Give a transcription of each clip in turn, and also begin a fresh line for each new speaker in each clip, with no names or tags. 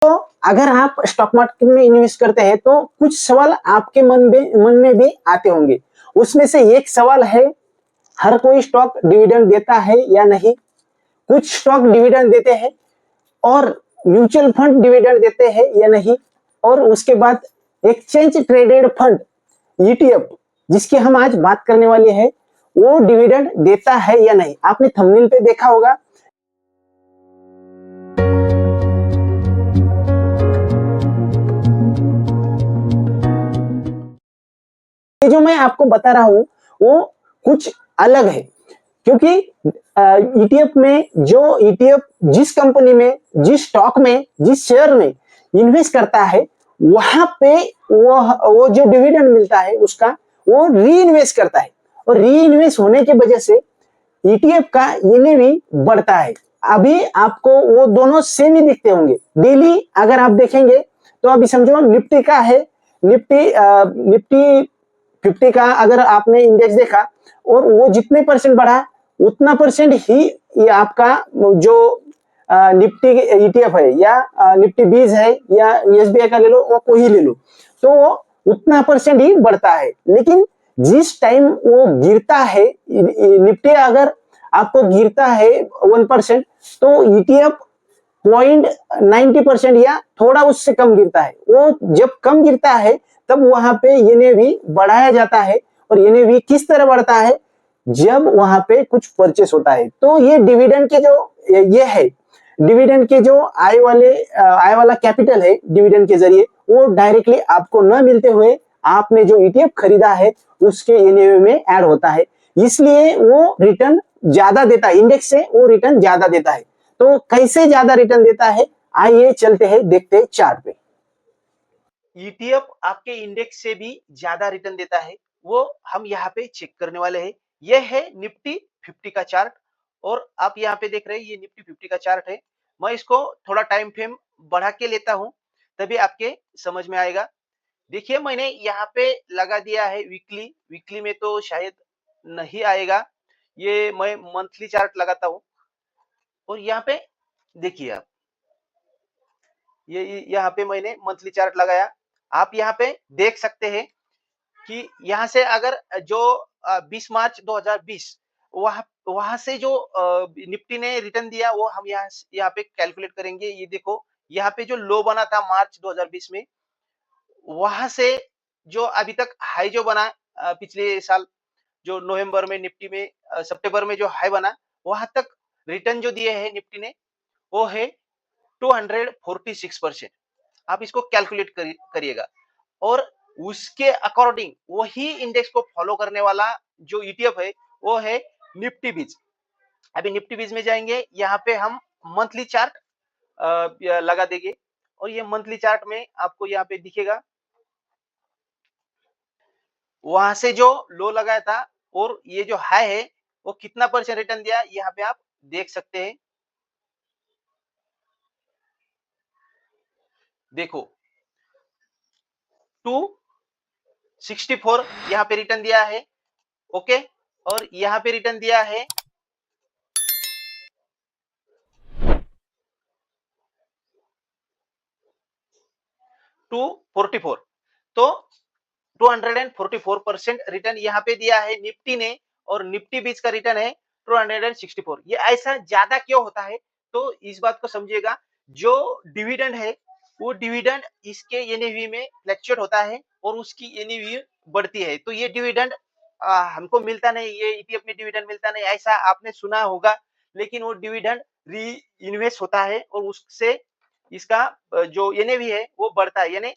तो अगर आप स्टॉक मार्केट में इन्वेस्ट करते हैं तो कुछ सवाल आपके मन में भी आते होंगे। उसमें से एक सवाल है, हर कोई स्टॉक डिविडेंड देता है या नहीं? कुछ स्टॉक डिविडेंड देते हैं और म्यूचुअल फंड डिविडेंड देते हैं या नहीं? और उसके बाद एक्सचेंज ट्रेडेड फंड ईटीएफ जिसकी हम आज बात करने वाले हैं, वो डिविडेंड देता है या नहीं? आपने थंबनेल पे देखा होगा। ये जो मैं आपको बता रहा हूं वो कुछ अलग है, क्योंकि ईटीएफ में जो ईटीएफ जिस कंपनी में, जिस स्टॉक में, जिस शेयर में इन्वेस्ट करता है, वहां पे वो जो डिविडेंड मिलता है उसका वो री इन्वेस्ट करता है, और री इन्वेस्ट होने की वजह से ईटीएफ का एनएवी बढ़ता है। अभी आपको वो दोनों सेम ही दिखते होंगे। डेली अगर आप देखेंगे तो अभी समझो निफ्टी का है, निफ्टी 50 का अगर आपने इंडेक्स देखा और वो जितने परसेंट बढ़ा उतना परसेंट ही ये आपका जो निफ्टी ईटीएफ है या निफ्टी 20 है या एसबीआई का ले लो, वो कोई ले लो, तो वो उतना परसेंट ही बढ़ता है। लेकिन जिस टाइम वो गिरता है, निफ्टी अगर आपको गिरता है 1%, तो ईटीएफ 0.90% या थोड़ा उससे कम गिरता है। वो जब कम गिरता है तब वहां पे एनएवी बढ़ाया जाता है, और एनएवी किस तरह बढ़ता है? जब वहां पे कुछ परचेस होता है। तो ये डिविडेंड के जो ये है, डिविडेंड के जो आय वाला कैपिटल है, डिविडेंड के जरिए वो डायरेक्टली आपको न मिलते हुए आपने जो ईटीएफ खरीदा है उसके एनएवी में ऐड होता है, इसलिए वो रिटर्न ज्यादा देता है, इंडेक्स से वो रिटर्न ज्यादा देता है। तो कैसे ज्यादा रिटर्न देता है, आइए चलते हैं, देखते हैं चार्ट पे।
ईटीएफ आपके इंडेक्स से भी ज्यादा रिटर्न देता है, वो हम यहाँ पे चेक करने वाले हैं। यह है निफ्टी 50 का चार्ट, और आप यहाँ पे देख रहे हैं ये निफ्टी 50 का चार्ट है। मैं इसको थोड़ा टाइम फ्रेम बढ़ा के लेता हूँ, तभी आपके समझ में आएगा। देखिए मैंने यहाँ पे लगा दिया है वीकली, वीकली में तो शायद नहीं आएगा, ये मैं मंथली चार्ट लगाता हूँ। और यहाँ पे देखिए आप, ये यहाँ पे मैंने मंथली चार्ट लगाया। आप यहाँ पे देख सकते हैं कि यहाँ से अगर जो 20 मार्च 2020 वहां वहां से जो निफ्टी ने रिटर्न दिया, वो हम यहाँ पे कैलकुलेट करेंगे। ये देखो यहाँ पे जो लो बना था मार्च 2020 में, वहां से जो अभी तक हाई जो बना पिछले साल जो नवंबर में निफ्टी में, सितंबर में जो हाई बना, वहां तक रिटर्न जो दिए है निफ्टी ने वो है 246%। आप इसको कैलकुलेट करिएगा, और उसके अकॉर्डिंग वही इंडेक्स को फॉलो करने वाला जो ईटीएफ है वो है निफ्टी बीज। अभी निफ्टी बीज में जाएंगे, यहाँ पे हम मंथली चार्ट लगा देंगे, और ये मंथली चार्ट में आपको यहाँ पे दिखेगा वहां से जो लो लगाया था और ये जो हाई है वो कितना परसेंट रिटर्न दिया, यहाँ पे आप देख सकते हैं। देखो 264 यहाँ पे रिटर्न दिया है, ओके। और यहाँ पे रिटर्न दिया है 244। तो 244% रिटर्न यहाँ पे दिया है निफ्टी ने, और निफ्टी बीच का रिटर्न है 264। ये ऐसा ज्यादा क्यों होता है? तो इस बात को समझिएगा, जो डिविडेंड है वो डिविडेंड इसके एनएवी में फ्लक्चुएट होता है और उसकी एनएवी बढ़ती है। तो ये डिविडेंड हमको मिलता नहीं, ये ईटीएफ में डिविडेंड मिलता नहीं, ऐसा आपने सुना होगा। लेकिन वो डिविडेंड री इन्वेस्ट होता है और उससे इसका जो एनएवी है वो बढ़ता है, यानी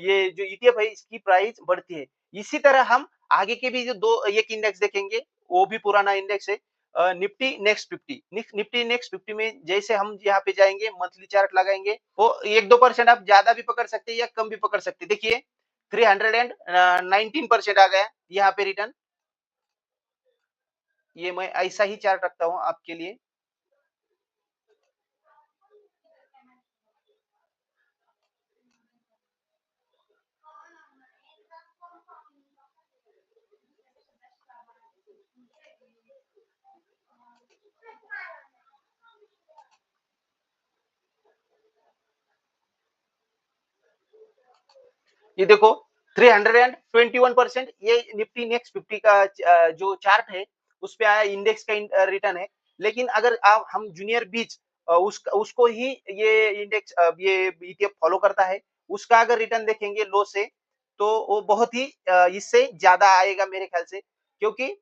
ये जो ईटीएफ है इसकी प्राइस बढ़ती है। इसी तरह हम आगे के भी जो दो एक इंडेक्स देखेंगे, वो भी पुराना इंडेक्स है, निफ्टी नेक्स्ट 50। निफ्टी नेक्स्ट 50 में जैसे हम यहाँ पे जाएंगे, मंथली चार्ट लगाएंगे, वो 1-2% आप ज्यादा भी पकड़ सकते हैं या कम भी पकड़ सकते हैं। देखिए 319% आ गया यहाँ पे रिटर्न। ये मैं ऐसा ही चार्ट रखता हूँ आपके लिए। ये देखो 321%, ये निफ्टी नेक्स्ट 50 का जो चार्ट है उस पे आया, इंडेक्स का रिटर्न है। लेकिन अगर आप हम जूनियर बीच उसको ही ये इंडेक्स ये ईटीएफ फॉलो करता है, उसका अगर रिटर्न देखेंगे लो से, तो वो बहुत ही इससे ज्यादा आएगा मेरे ख्याल से, क्योंकि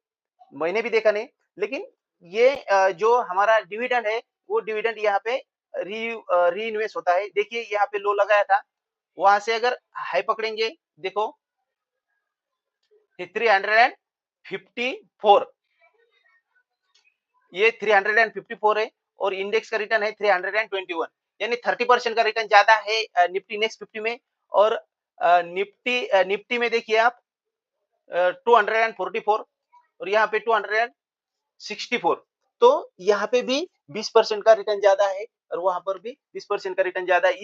मैंने भी देखा नहीं। लेकिन ये जो हमारा डिविडेंड है, वो डिविडेंड यहाँ पे री इन्वेस्ट होता है। देखिए यहाँ पे लो लगाया था, वहां से अगर हाई पकड़ेंगे, देखो 354, ये 354 है, और इंडेक्स का रिटर्न है 321, यानी 30% का रिटर्न ज्यादा है निफ्टी नेक्स्ट 50 में। और निफ्टी में देखिए आप 244, और यहाँ पे 264, तो यहाँ पे भी 20% का रिटर्न ज्यादा है, और वहां पर भी 20% का रिटर्न ज्यादा है।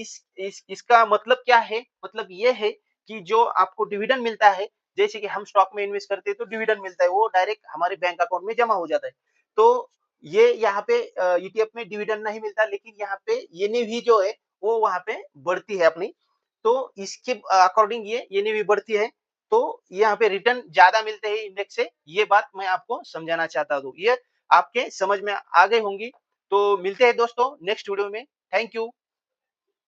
इसका मतलब क्या है? मतलब ये है कि जो आपको डिविडेंड मिलता है, जैसे कि हम स्टॉक में इन्वेस्ट करते हैं तो डिविडेंड मिलता है, वो डायरेक्ट हमारे बैंक अकाउंट में जमा हो जाता है। तो ये यहाँ पे ईटीएफ में डिविडेंड नहीं मिलता, लेकिन यहाँ पे एनएवी जो है वो वहां पे बढ़ती है अपनी, तो इसके अकॉर्डिंग ये एनएवी बढ़ती है, तो यहाँ पे रिटर्न ज्यादा मिलते हैं इंडेक्स से। ये बात मैं आपको समझाना चाहता हूँ, ये आपके समझ में आ गई होंगी। तो मिलते हैं दोस्तों नेक्स्ट वीडियो में। Thank you.